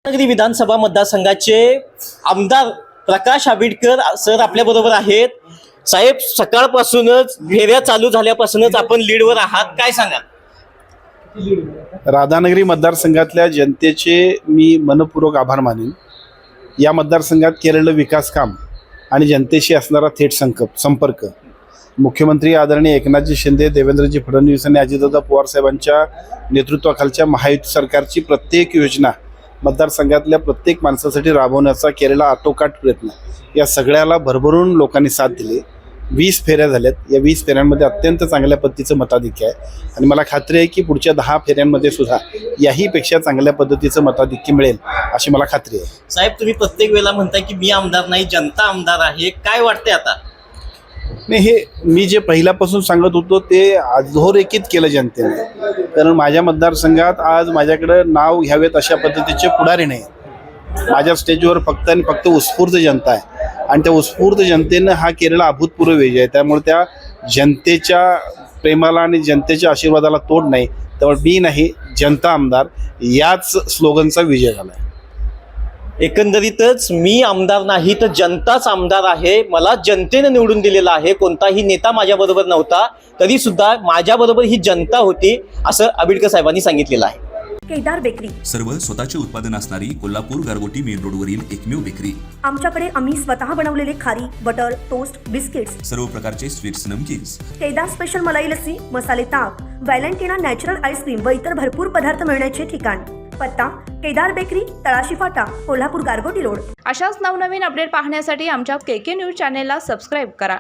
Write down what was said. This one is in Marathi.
रत्नागिरी विधानसभा मतदारसंघाचे आमदार प्रकाश आंबेडकर सर आपल्या बरोबर आहेत. साहेब, सकाळपासूनच फेऱ्या चालू झाल्यापासूनच आपण लीडवर आहात, काय सांगा? राधानगरी मतदारसंघातल्या जनतेचे मी मनपूर्वक आभार मानेन. या मतदारसंघात केलेलं विकास काम आणि जनतेशी असणारा थेट संपर्क मुख्यमंत्री आदरणीय एकनाथजी शिंदे, देवेंद्रजी फडणवीस आणि अजितदादा पवार साहेबांच्या नेतृत्वाखालच्या महायुती सरकारची प्रत्येक योजना मतदारसंघातल्या प्रत्येक माणसासाठी राबवण्याचा केलेला आटोकाट प्रयत्न, या सगळ्याला भरभरून लोकांनी साथ दिली. 20 फेऱ्या झाल्यात. या 20 फेऱ्यांमध्ये अत्यंत चांगल्या पद्धतीचं मताधिक्य आहे आणि मला खात्री आहे की पुढच्या 10 फेऱ्यांमध्ये सुद्धा याहीपेक्षा चांगल्या पद्धतीचं मताधिक्य मिळेल अशी मला खात्री आहे. साहेब, तुम्ही प्रत्येक वेळेला म्हणताय की मी आमदार नाही, जनता आमदार आहे, काय वाटतंय आता? नाही, हे मी जे पहिल्यापासून सांगत होतो ते अधोरेखित केलं जनतेने. कारण माझ्या मतदारसंघात आज माझ्याकडं नाव घ्यावेत अशा पद्धतीचे पुढारी नाही. माझ्या स्टेजवर फक्त आणि फक्त उत्स्फूर्त जनता आहे आणि त्या उत्स्फूर्त जनतेनं हा केलेला अभूतपूर्व विजय आहे. त्यामुळे त्या जनतेच्या प्रेमाला आणि जनतेच्या आशीर्वादाला तोड नाही. त्यामुळे मी नाही, जनता आमदार याच स्लोगनचा विजय झाला आहे. एकंदरीतच मी आमदार नाही तर जनताच आमदार आहे. मला जनतेने निवडून दिलेला आहे. कोणताही नेता माझ्याबरोबर नव्हता, तरी सुद्धा माझ्याबरोबर ही जनता होती, असं आंबेडकर साहेबांनी सांगितलेलं आहे. केदार बेकरी, सर्व स्वतःचे उत्पादन असणारी कोल्हापूर गारगोटी मेन रोडवरील एकमेव बेकरी. आमच्याकडे आम्ही स्वतः बनवलेले खारी, बटर, टोस्ट, बिस्किट्स, सर्व प्रकारचे स्वीट्स, नमकीन्स. केदार स्पेशल मलाई लस्सी, मसाले ताक, व्हॅलेंटिना नॅचरल आईस्क्रीम व इतर भरपूर पदार्थ मिळण्याचे ठिकाण. पत्ता केदार बेकरी, तळाशी फाटा, कोल्हापूर गारगोटी रोड. अशाच नवनवीन अपडेट पाहण्यासाठी आमच्या KK न्यूज चॅनेलला सबस्क्राईब करा.